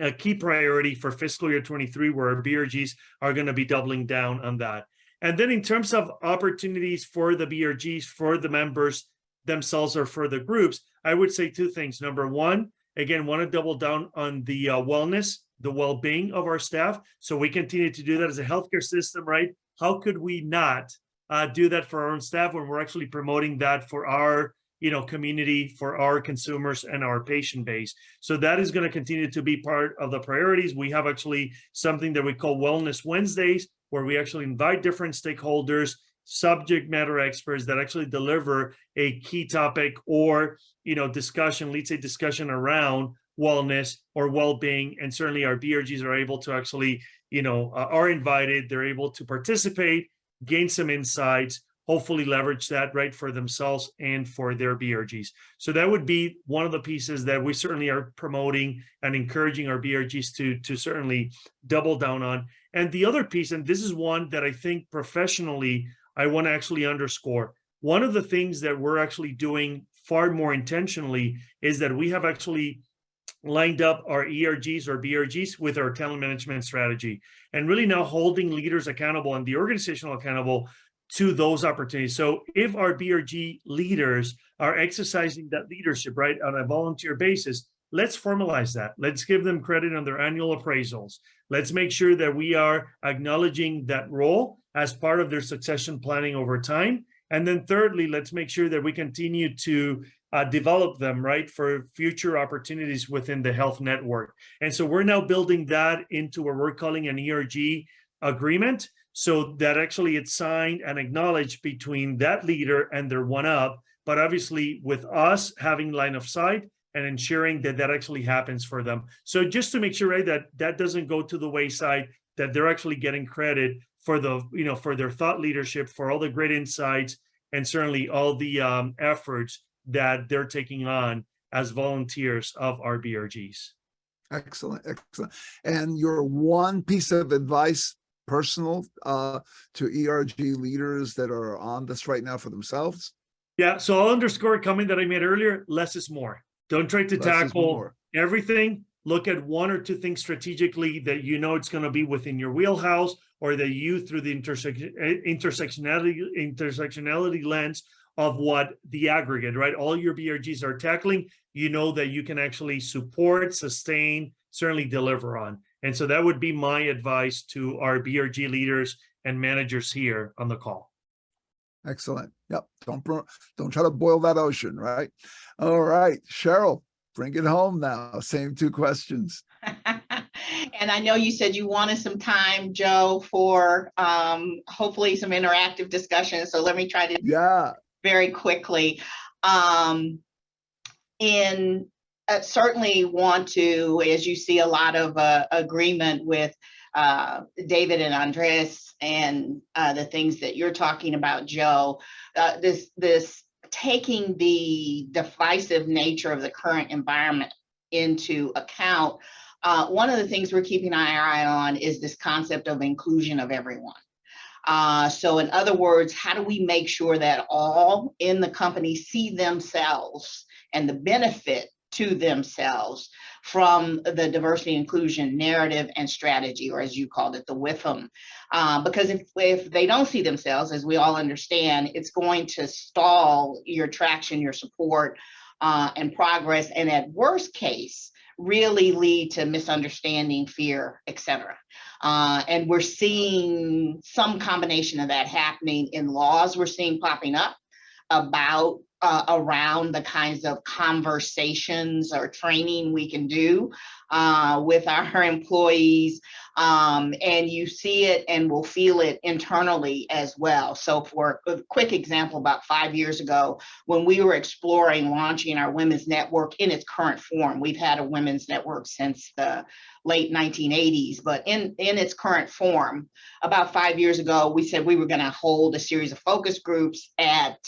a key priority for fiscal year 23, where our BRGs are going to be doubling down on that. And then in terms of opportunities for the BRGs, for the members themselves or for the groups, I would say two things. Number one, again, want to double down on the wellness, the well-being of our staff. So we continue to do that as a healthcare system, right? How could we not do that for our own staff when we're actually promoting that for our community, for our consumers and our patient base? So that is going to continue to be part of the priorities. We have actually something that we call Wellness Wednesdays, where we actually invite different stakeholders, subject matter experts that actually deliver a key topic or discussion, leads a discussion around wellness or well-being. And certainly our BRGs are able to actually, are invited, they're able to participate, gain some insights, hopefully leverage that right for themselves and for their BRGs. So that would be one of the pieces that we certainly are promoting and encouraging our BRGs to certainly double down on. And the other piece, and this is one that I think professionally, I want to actually underscore. One of the things that we're actually doing far more intentionally is that we have actually lined up our ERGs or BRGs with our talent management strategy, and really now holding leaders accountable and the organizational accountable to those opportunities. So if our BRG leaders are exercising that leadership, right, on a volunteer basis, let's formalize that. Let's give them credit on their annual appraisals. Let's make sure that we are acknowledging that role as part of their succession planning over time. And then thirdly, let's make sure that we continue to develop them, right, for future opportunities within the health network. And so we're now building that into what we're calling an ERG agreement, so that actually it's signed and acknowledged between that leader and their one-up, but obviously with us having line of sight and ensuring that that actually happens for them. So just to make sure, right, that that doesn't go to the wayside, that they're actually getting credit for the, for their thought leadership, for all the great insights, and certainly all the efforts that they're taking on as volunteers of our BRGs. Excellent, excellent. And your one piece of advice, personal, to ERG leaders that are on this right now for themselves? Yeah, so I'll underscore a comment that I made earlier: less is more. Don't try to tackle everything. Look at one or two things strategically that it's going to be within your wheelhouse, or that you, through the intersectionality lens, of what the aggregate, right? All your BRGs are tackling, you know that you can actually support, sustain, certainly deliver on. And so that would be my advice to our BRG leaders and managers here on the call. Excellent. Yep. Don't try to boil that ocean, right? All right, Sheryl, bring it home now. Same two questions. And I know you said you wanted some time, Joe, for hopefully some interactive discussion. So let me try to very quickly. Certainly want to, as you see a lot of agreement with David and Andres and the things that you're talking about, Joe, this taking the divisive nature of the current environment into account. One of the things we're keeping our eye on is this concept of inclusion of everyone. So in other words, how do we make sure that all in the company see themselves and the benefit to themselves from the diversity inclusion narrative and strategy, or as you called it, the WIFM? Because if they don't see themselves, as we all understand, it's going to stall your traction, your support, and progress, and at worst case, really lead to misunderstanding, fear, etc. And we're seeing some combination of that happening in laws we're seeing popping up about around the kinds of conversations or training we can do with our employees. And you see it and will feel it internally as well. So for a quick example, about 5 years ago, when we were exploring launching our women's network in its current form, we've had a women's network since the late 1980s, but in its current form, about 5 years ago, we said we were going to hold a series of focus groups at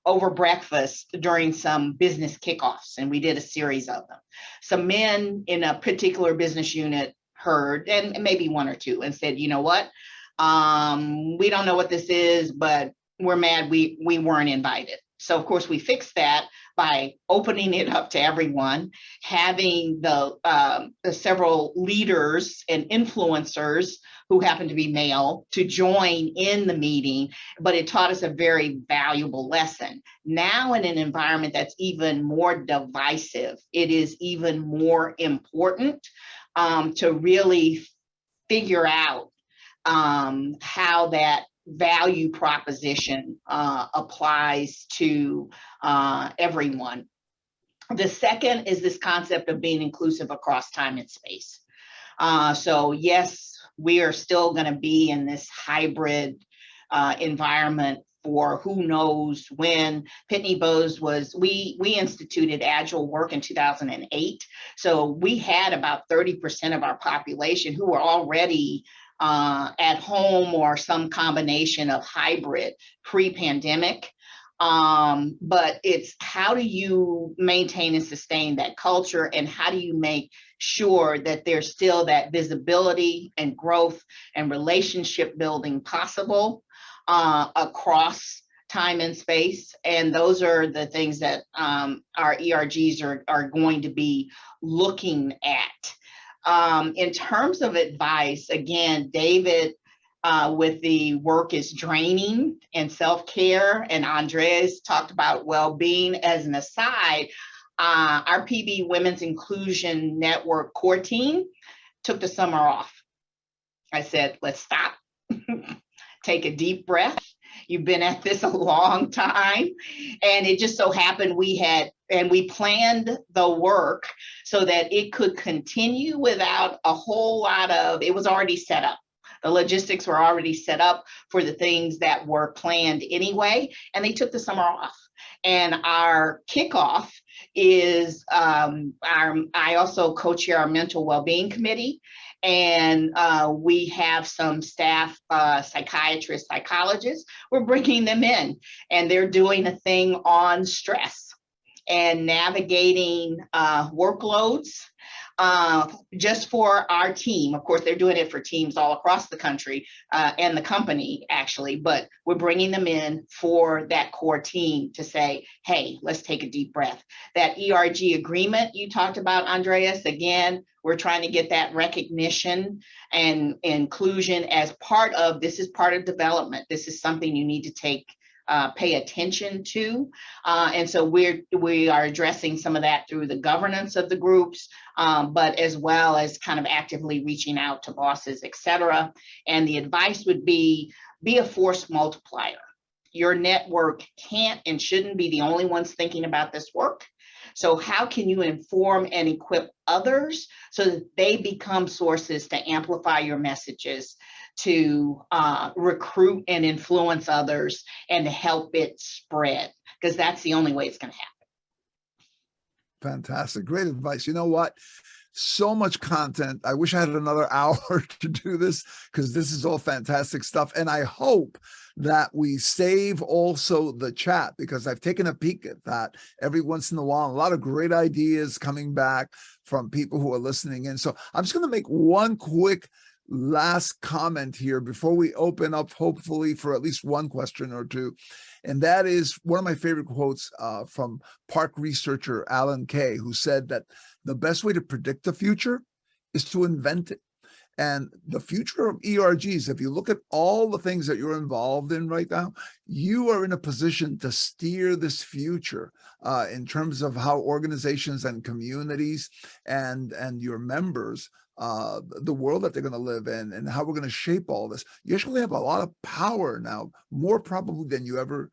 over breakfast during some business kickoffs, and we did a series of them. Some men in a particular business unit heard, and maybe one or two, and said, you know what, we don't know what this is, but we're mad we weren't invited. So of course we fixed that by opening it up to everyone, having the several leaders and influencers who happen to be male to join in the meeting, but it taught us a very valuable lesson. Now in an environment that's even more divisive, it is even more important to really figure out how that value proposition applies to everyone. The second is this concept of being inclusive across time and space. So yes, we are still going to be in this hybrid environment for who knows when. Pitney Bowes we instituted agile work in 2008. So we had about 30% of our population who were already at home or some combination of hybrid pre-pandemic. But it's how do you maintain and sustain that culture, and how do you make sure that there's still that visibility and growth and relationship building possible across time and space. And those are the things that our ERGs are going to be looking at. In terms of advice, again, David with the work is draining and self-care, and Andres talked about well-being. As an aside, our PB Women's Inclusion Network core team took the summer off. I said, let's stop, take a deep breath. You've been at this a long time. And it just so happened we planned the work so that it could continue without a whole lot of, it was already set up. The logistics were already set up for the things that were planned anyway, and they took the summer off. And our kickoff is, I also co-chair our mental well-being committee, and we have some staff psychiatrists, psychologists. We're bringing them in, and they're doing a thing on stress and navigating workloads. Just for our team. Of course, they're doing it for teams all across the country and the company, actually, but we're bringing them in for that core team to say, hey, let's take a deep breath. That ERG agreement you talked about, Andreas, again, we're trying to get that recognition and inclusion as part of, this is part of development. This is something you need to take pay attention to. And so we are addressing some of that through the governance of the groups, but as well as kind of actively reaching out to bosses, et cetera. And the advice would be a force multiplier. Your network can't and shouldn't be the only ones thinking about this work. So how can you inform and equip others so that they become sources to amplify your messages, to recruit and influence others, and to help it spread? Because that's the only way it's going to happen. Fantastic. Great advice. You know what? So much content. I wish I had another hour to do this, because this is all fantastic stuff. And I hope that we save also the chat, because I've taken a peek at that every once in a while. A lot of great ideas coming back from people who are listening in. So I'm just going to make one quick last comment here before we open up, hopefully, for at least one question or two. And that is one of my favorite quotes from park researcher Alan Kay, who said that the best way to predict the future is to invent it. And the future of ERGs, if you look at all the things that you're involved in right now, you are in a position to steer this future in terms of how organizations and communities and your members, the world that they're going to live in, and how we're going to shape all this. You actually have a lot of power now, more probably than you ever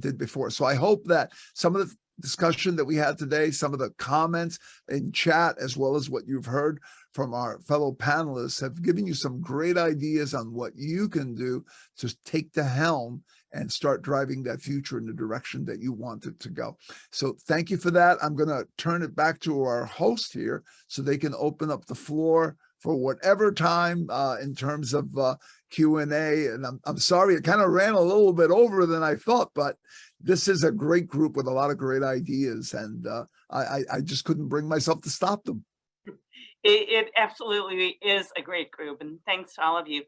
did before. So I hope that some of the discussion that we had today, some of the comments in chat, as well as what you've heard from our fellow panelists, have given you some great ideas on what you can do to take the helm and start driving that future in the direction that you want it to go. So thank you for that. I'm going to turn it back to our host here so they can open up the floor for whatever time in terms of Q&A. And I'm sorry, it kind of ran a little bit over than I thought, but this is a great group with a lot of great ideas, and I just couldn't bring myself to stop them. It absolutely is a great group, and thanks to all of you.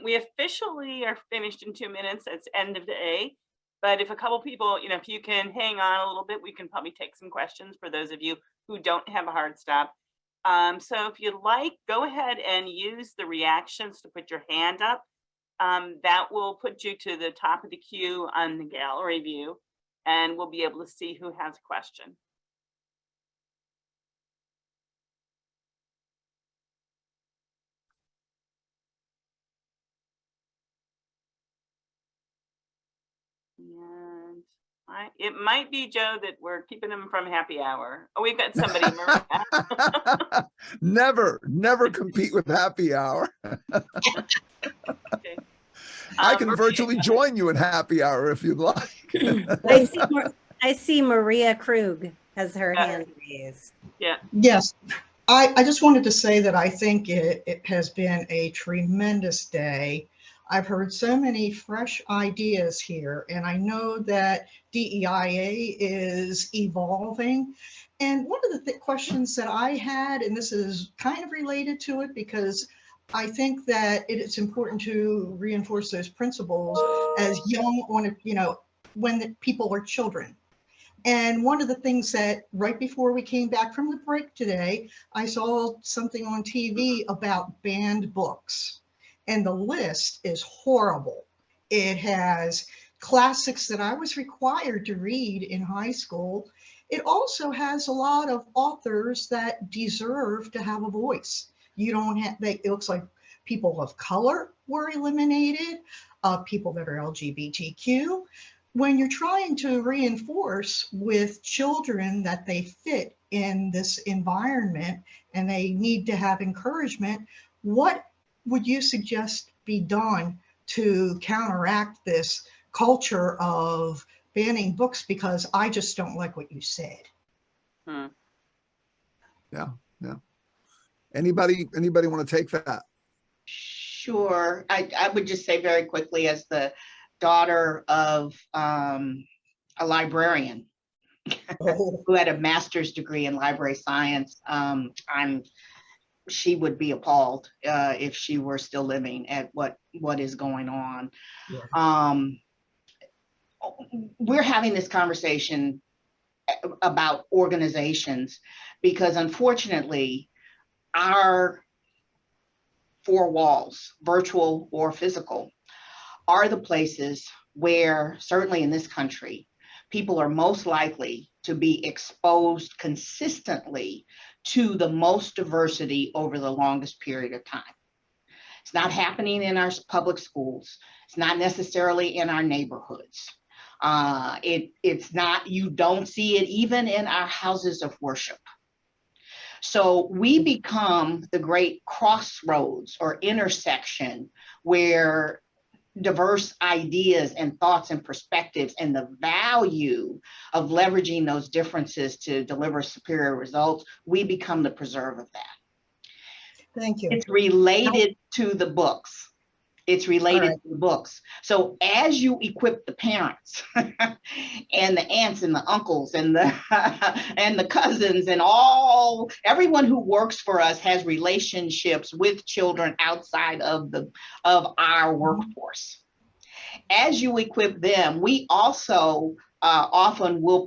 We officially are finished in 2 minutes. It's end of day, but if a couple people, if you can hang on a little bit, we can probably take some questions for those of you who don't have a hard stop. So if you'd like, go ahead and use the reactions to put your hand up. That will put you to the top of the queue on the gallery view, and we'll be able to see who has a question. And it might be, Joe, that we're keeping them from happy hour. Oh, we've got somebody. Never compete with happy hour. Okay. I can virtually join you in happy hour if you'd like. I see Maria Krug has her hand raised. Yeah. Yes. I just wanted to say that I think it has been a tremendous day. I've heard so many fresh ideas here, and I know that DEIA is evolving. And one of the questions that I had, and this is kind of related to it, because I think that it's important to reinforce those principles as young, when the people are children. And one of the things that right before we came back from the break today, I saw something on TV about banned books. And the list is horrible. It has classics that I was required to read in high school. It also has a lot of authors that deserve to have a voice. You don't have, it looks like people of color were eliminated, people that are LGBTQ. When you're trying to reinforce with children that they fit in this environment and they need to have encouragement, what would you suggest be done to counteract this culture of banning books? Because I just don't like what you said. Yeah. Anybody want to take that? Sure. I would just say very quickly, as the daughter of a librarian who had a master's degree in library science, she would be appalled if she were still living at what is going on. Yeah. We're having this conversation about organizations because, unfortunately, our four walls, virtual or physical, are the places where, certainly in this country, people are most likely to be exposed consistently to the most diversity over the longest period of time. It's not happening in our public schools. It's not necessarily in our neighborhoods. It's not, you don't see it even in our houses of worship. So we become the great crossroads or intersection where diverse ideas and thoughts and perspectives and the value of leveraging those differences to deliver superior results, we become the preserve of that. Thank you. It's related to the books. It's related to the books. So as you equip the parents and the aunts and the uncles and the and the cousins and everyone who works for us has relationships with children outside of our workforce. As you equip them, we also often will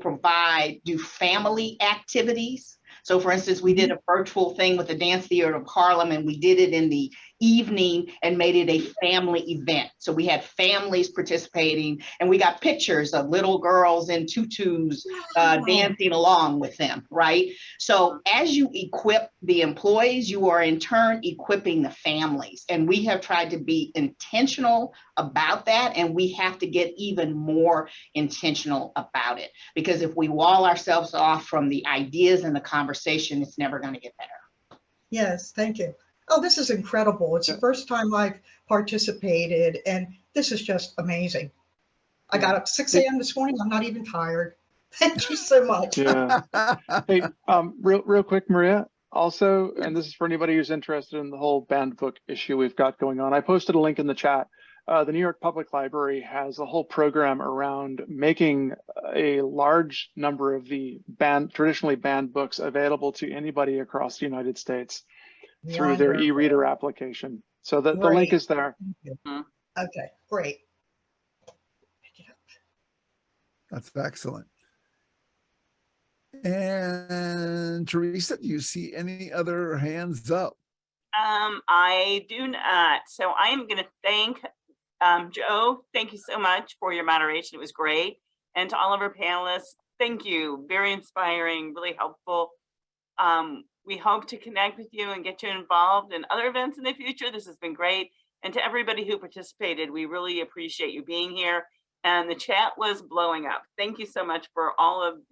do family activities. So for instance, we did a virtual thing with the Dance Theater of Harlem, and we did it in the evening and made it a family event. So we had families participating, and we got pictures of little girls in tutus dancing along with them, right? So as you equip the employees, you are in turn equipping the families. And we have tried to be intentional about that, and we have to get even more intentional about it. Because if we wall ourselves off from the ideas and the conversation, it's never going to get better. Yes, thank you. Oh, this is incredible. It's the first time I've participated, and this is just amazing. I got up 6 a.m. this morning. I'm not even tired. Thank you so much. Yeah. Hey, real quick, Maria, also, and this is for anybody who's interested in the whole banned book issue we've got going on. I posted a link in the chat. The New York Public Library has a whole program around making a large number of the traditionally banned books available to anybody across the United States through their e-reader application. So the link is there. Okay, great. That's excellent. And Teresa, do you see any other hands up? I do not. So I am going to thank Joe. Thank you so much for your moderation. It was great. And to all of our panelists, thank you. Very inspiring, really helpful. We hope to connect with you and get you involved in other events in the future. This has been great. And to everybody who participated, we really appreciate you being here. And the chat was blowing up. Thank you so much for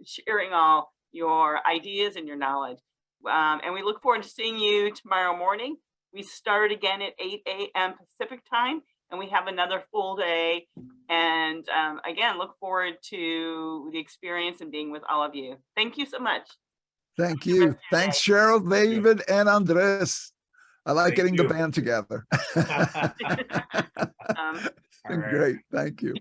sharing all your ideas and your knowledge. And we look forward to seeing you tomorrow morning. We start again at 8 a.m. Pacific time, and we have another full day. And again, look forward to the experience and being with all of you. Thank you so much. Thank you. Thanks, Sheryl, David, and Andres. I like getting the band together. It's been great. Thank you.